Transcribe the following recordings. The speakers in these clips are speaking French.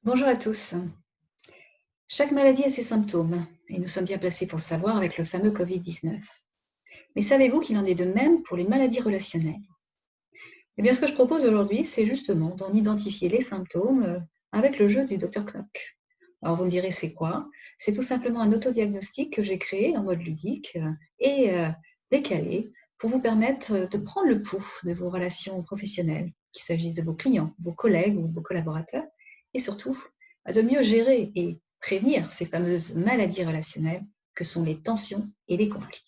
Bonjour à tous. Chaque maladie a ses symptômes et nous sommes bien placés pour le savoir avec le fameux Covid-19. Mais savez-vous qu'il en est de même pour les maladies relationnelles? Eh bien, ce que je propose aujourd'hui, c'est justement d'en identifier les symptômes avec le jeu du Dr Knock. Alors, vous me direz, c'est quoi? C'est tout simplement un autodiagnostic que j'ai créé en mode ludique et décalé pour vous permettre de prendre le pouls de vos relations professionnelles, qu'il s'agisse de vos clients, vos collègues ou de vos collaborateurs, et surtout de mieux gérer et prévenir ces fameuses maladies relationnelles que sont les tensions et les conflits.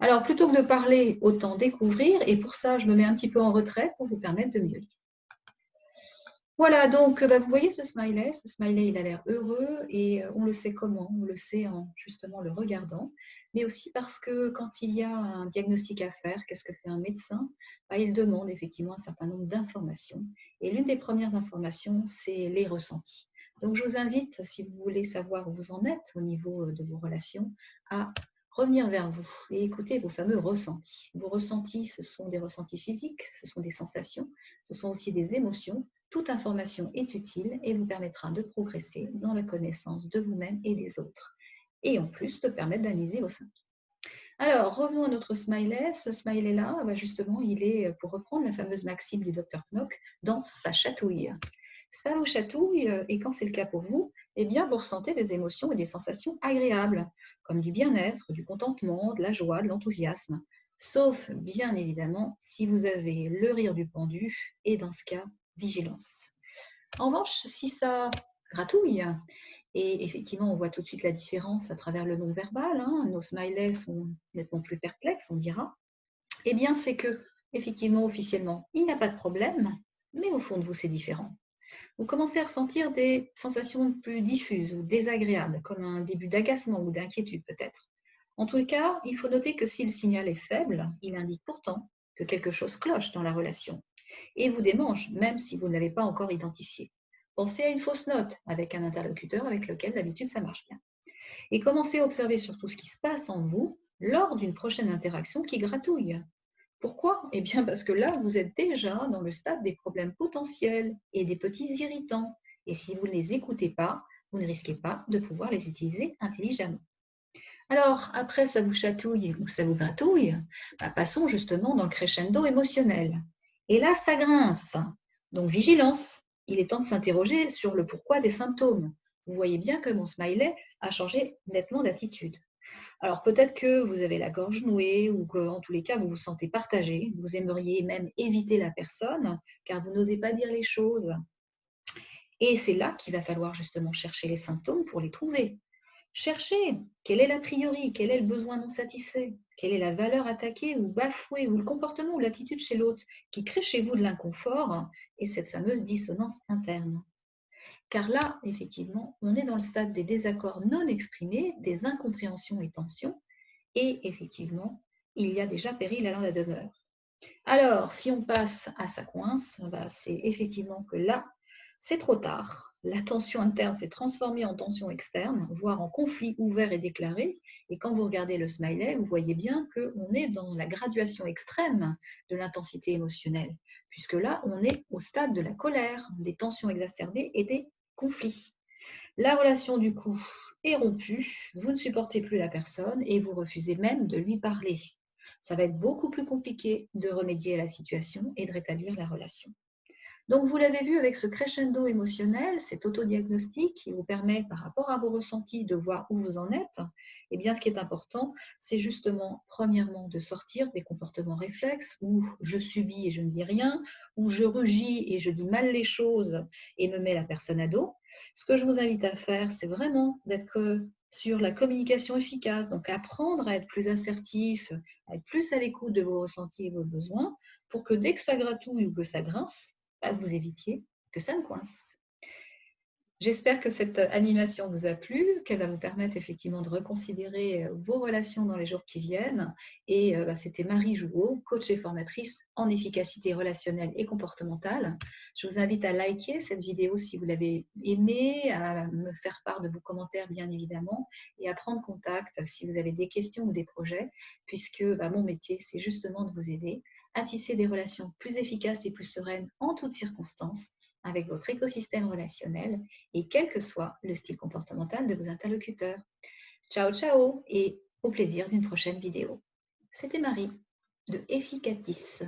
Alors, plutôt que de parler, autant découvrir, et pour ça, je me mets un petit peu en retrait pour vous permettre de mieux lire. Voilà, donc vous voyez ce smiley, il a l'air heureux et on le sait comment? On le sait en justement le regardant, mais aussi parce que quand il y a un diagnostic à faire, qu'est-ce que fait un médecin? Il demande effectivement un certain nombre d'informations et l'une des premières informations, c'est les ressentis. Donc je vous invite, si vous voulez savoir où vous en êtes au niveau, de vos relations, à revenir vers vous et écouter vos fameux ressentis. Vos ressentis, ce sont des ressentis physiques, ce sont des sensations, ce sont aussi des émotions. Toute information est utile et vous permettra de progresser dans la connaissance de vous-même et des autres. Et en plus, de permettre d'analyser vos symptômes. Alors, revenons à notre smiley. Ce smiley-là, justement, il est, pour reprendre la fameuse maxime du Dr Knock, dans sa chatouille. Ça vous chatouille et quand c'est le cas pour vous, eh bien, vous ressentez des émotions et des sensations agréables, comme du bien-être, du contentement, de la joie, de l'enthousiasme. Sauf, bien évidemment, si vous avez le rire du pendu et dans ce cas, vigilance. En revanche, si ça gratouille, et effectivement, on voit tout de suite la différence à travers le non-verbal, hein, nos smileys sont nettement plus perplexes, on dira, eh bien, c'est que, effectivement, officiellement, il n'y a pas de problème, mais au fond de vous, c'est différent. Vous commencez à ressentir des sensations plus diffuses ou désagréables, comme un début d'agacement ou d'inquiétude peut-être. En tout cas, il faut noter que si le signal est faible, il indique pourtant que quelque chose cloche dans la relation et vous démange, même si vous ne l'avez pas encore identifié. Pensez à une fausse note avec un interlocuteur avec lequel d'habitude ça marche bien. Et commencez à observer surtout ce qui se passe en vous lors d'une prochaine interaction qui gratouille. Pourquoi? Eh bien parce que là, vous êtes déjà dans le stade des problèmes potentiels et des petits irritants. Et si vous ne les écoutez pas, vous ne risquez pas de pouvoir les utiliser intelligemment. Alors, après, ça vous chatouille ou ça vous gratouille, passons justement dans le crescendo émotionnel. Et là, ça grince. Donc, vigilance. Il est temps de s'interroger sur le pourquoi des symptômes. Vous voyez bien que mon smiley a changé nettement d'attitude. Alors, peut-être que vous avez la gorge nouée ou qu'en tous les cas, vous vous sentez partagé. Vous aimeriez même éviter la personne car vous n'osez pas dire les choses. Et c'est là qu'il va falloir justement chercher les symptômes pour les trouver. Cherchez quel est l'a priori, quel est le besoin non satisfait, quelle est la valeur attaquée ou bafouée, ou le comportement ou l'attitude chez l'autre qui crée chez vous de l'inconfort et cette fameuse dissonance interne. Car là, effectivement, on est dans le stade des désaccords non exprimés, des incompréhensions et tensions, et effectivement, il y a déjà péril à la demeure. Alors, si on passe à sa coince, c'est effectivement que là, c'est trop tard. La tension interne s'est transformée en tension externe, voire en conflit ouvert et déclaré. Et quand vous regardez le smiley, vous voyez bien qu'on est dans la graduation extrême de l'intensité émotionnelle, puisque là, on est au stade de la colère, des tensions exacerbées et des conflits. La relation, du coup, est rompue, vous ne supportez plus la personne et vous refusez même de lui parler. Ça va être beaucoup plus compliqué de remédier à la situation et de rétablir la relation. Donc, vous l'avez vu avec ce crescendo émotionnel, cet autodiagnostic qui vous permet, par rapport à vos ressentis, de voir où vous en êtes. Eh bien, ce qui est important, c'est justement, premièrement, de sortir des comportements réflexes où je subis et je ne dis rien, où je rugis et je dis mal les choses et me mets la personne à dos. Ce que je vous invite à faire, c'est vraiment d'être sur la communication efficace, donc apprendre à être plus assertif, à être plus à l'écoute de vos ressentis et vos besoins, pour que dès que ça gratouille ou que ça grince, vous évitiez que ça ne coince. J'espère que cette animation vous a plu, qu'elle va vous permettre effectivement de reconsidérer vos relations dans les jours qui viennent. Et c'était Marie Jouot, coach et formatrice en efficacité relationnelle et comportementale. Je vous invite à liker cette vidéo si vous l'avez aimée, à me faire part de vos commentaires bien évidemment, et à prendre contact si vous avez des questions ou des projets, puisque mon métier, c'est justement de vous aider à tisser des relations plus efficaces et plus sereines en toutes circonstances avec votre écosystème relationnel et quel que soit le style comportemental de vos interlocuteurs. Ciao, ciao et au plaisir d'une prochaine vidéo. C'était Marie de Efficatis.